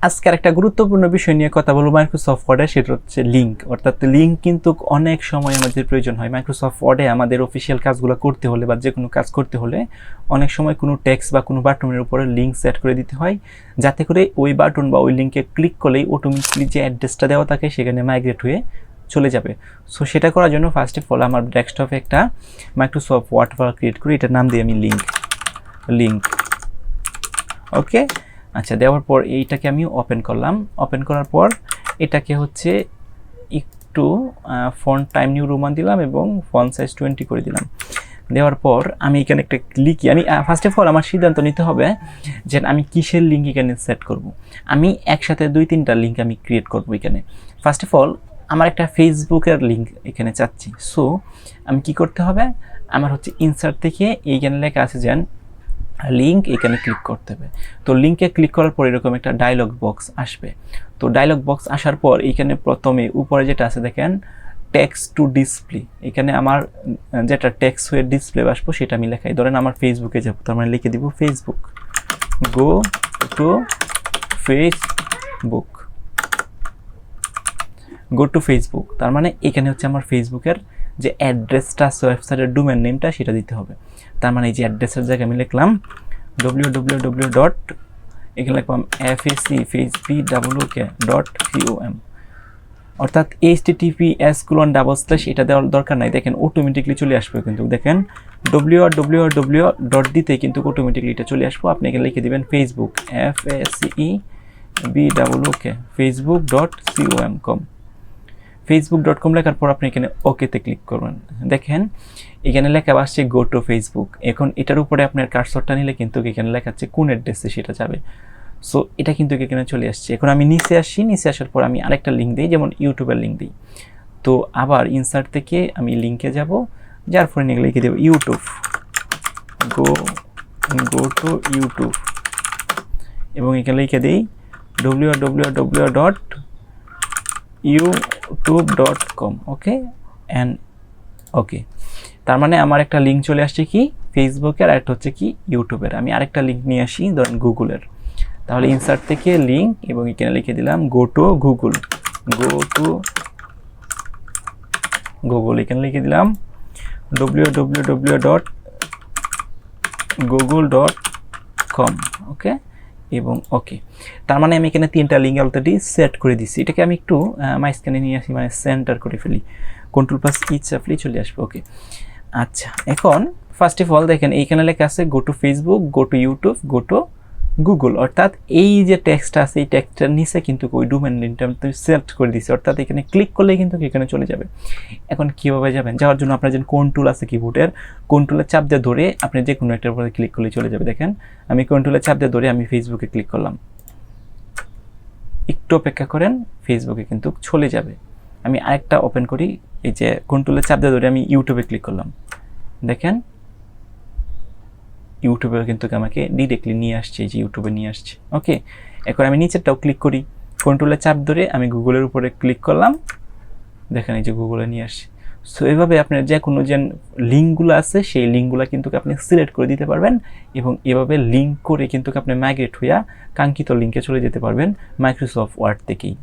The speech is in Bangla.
আজকের একটা গুরুত্বপূর্ণ বিষয় নিয়ে কথা বলবো মাইক্রোসফট ওয়ার্ডে, সেটা হচ্ছে লিঙ্ক। অর্থাৎ লিঙ্ক কিন্তু অনেক সময় আমাদের প্রয়োজন হয় মাইক্রোসফট ওয়ার্ডে। আমাদের অফিসিয়াল কাজগুলো করতে হলে বা যে কোনো কাজ করতে হলে অনেক সময় কোনো টেক্সট বা কোনো বাটনের উপরে লিঙ্ক সেট করে দিতে হয়, যাতে করে ওই বাটন বা ওই লিঙ্কে ক্লিক করলেই অটোমেটিকলি যে অ্যাড্রেসটা দেওয়া থাকে সেখানে মাইগ্রেট হয়ে চলে যাবে। সো সেটা করার জন্য ফার্স্ট অফ অল আমার ডেস্কটপে একটা মাইক্রোসফট ওয়ার্ড ফাইল ক্রিয়েট করি, এটার নাম দিই আমি লিঙ্ক। ওকে, আচ্ছা, দেওয়ার পর এইটাকে আমি ওপেন করলাম। ওপেন করার পর এটাকে হচ্ছে একটু ফন্ট টাইম নিউ রোমান দিলাম এবং ফন্ট সাইজ 20 করে দিলাম। দেওয়ার পর আমি এখানে একটা লিখি। আমি ফার্স্ট অফ অল আমার সিদ্ধান্ত নিতে হবে যে আমি কিসের লিঙ্ক এখানে সেট করব। আমি একসাথে 2-3টা লিঙ্ক আমি ক্রিয়েট করব এখানে। ফার্স্ট অফ অল আমার একটা ফেসবুকের লিঙ্ক এখানে চাচ্ছি। সো আমি কি করতে হবে, আমার হচ্ছে ইনসার্ট থেকে এইখানে লেখা আছে যেন লিঙ্ক, এখানে ক্লিক করতে হবে। তো লিঙ্কে ক্লিক করার পর এরকম একটা ডায়লগ বক্স আসবে। তো ডায়লগ বক্স আসার পর এইখানে প্রথমে উপরে যেটা আছে দেখেন টেক্সট টু ডিসপ্লে, এখানে আমার যেটা টেক্সট হয়ে ডিসপ্লে আসবো সেটা আমি লেখাই। ধরেন আমার ফেসবুকে যাবো, তার মানে লিখে দিব Facebook, go to Facebook, go to Facebook. তার মানে এখানে হচ্ছে আমার ফেসবুকের যে অ্যাড্রেসটা আছে, ওয়েবসাইটের ডোমেন নেমটা সেটা দিতে হবে। তার মানে এই যে অ্যাড্রেসের জায়গায় আমি লিখলাম www. এখানে লিখলাম facebook.com, অর্থাৎ https: এটা দেওয়ার দরকার নাই। দেখেন অটোমেটিকলি চলে আসবে, কিন্তু দেখেন www. দিতে কিন্তু অটোমেটিকলি এটা চলে আসবো। আপনি এখানে লিখে দিবেন ফেসবুক, facebook.com, facebook.com লেখার পর আপনি এখানে ওকেতে ক্লিক করবেন। দেখেন এখানে লেখা আসছে গো টু ফেসবুক। এখন এটার উপরে আপনার কার্সরটা নিলে কিন্তু এখানে লেখা আছে কোন অ্যাড্রেসে সেটা যাবে। সো এটা কিন্তু এখানে চলে আসছে। এখন আমি নিচে আসি, নিচে আসার পর আমি আরেকটা লিঙ্ক দিই, যেমন ইউটিউবের লিঙ্ক দিই। তো আবার ইনসার্ট থেকে আমি লিঙ্কে যাব, যার পরে লিখে দেবো ইউটিউব, গো টু ইউটিউব, এবং এখানে লিখে দিই www.youtube.com। Okay and okay. তার মানে আমার একটা লিঙ্ক চলে আসছে কি ফেসবুকের, আর একটা হচ্ছে কি ইউটিউবের। আমি আরেকটা লিঙ্ক নিয়ে আসি, ধরেন গুগলের। তাহলে ইনসার্ট থেকে লিঙ্ক এবং এখানে লিখে দিলাম গো টু গুগল, এখানে লিখে দিলাম www.google.com। ওকে এবং ওকে। তার মানে আমি এখানে 3টা লিঙ্ক অলরেডি সেট করে দিচ্ছি। এটাকে আমি একটু মাঝখানে নিয়ে আসি, মানে সেন্টার করে ফেলি, কন্ট্রোল+E চাপলেই চলে আসবে। ওকে, আচ্ছা, এখন ফার্স্ট অফ অল দেখেন এইখানে লেখা আছে go to Facebook, go to YouTube, go to Google. অর্থাৎ এই যে টেক্সটটা আছে এই টেক্সটটার নিচে কিন্তু ওই ডোমেন নেমটা আমি সিলেক্ট করে দিচ্ছি, অর্থাৎ এখানে ক্লিক করলে কিন্তু এখানে চলে যাবে। এখন কীভাবে যাবেন, যাওয়ার জন্য আপনার যে কন্ট্রোল আছে কিবোর্ডের, কন্ট্রোলের চাপ দিয়ে ধরে আপনি যে কোনো একটার উপরে ক্লিক করলে চলে যাবে। দেখেন আমি কন্ট্রোলের চাপ দিয়ে ধরে আমি ফেসবুকে ক্লিক করলাম, একটু অপেক্ষা করেন, ফেসবুকে কিন্তু চলে যাবে। আমি আরেকটা ওপেন করি, এই যে কন্ট্রোলের চাপ দিয়ে ধরে আমি ইউটিউবে ক্লিক করলাম, দেখেন ইউটিউবে কিন্তু আমাকে ডিরেক্টলি নিয়ে আসছে, এই যে ইউটিউবে নিয়ে আসছে। ওকে, এখন আমি নিচেরটাও ক্লিক করি, কন্ট্রোলের চাপ ধরে আমি গুগলের উপরে ক্লিক করলাম, দেখেন এই যে গুগলে নিয়ে আসছে। সো এভাবে আপনার যে কোনো যে লিঙ্কগুলো আছে সেই লিঙ্কগুলো কিন্তু আপনি সিলেক্ট করে দিতে পারবেন, এবং এভাবে লিঙ্ক করে কিন্তু আপনি মাইগ্রেট হইয়া কাঙ্ক্ষিত লিঙ্কে চলে যেতে পারবেন মাইক্রোসফট ওয়ার্ড থেকেই।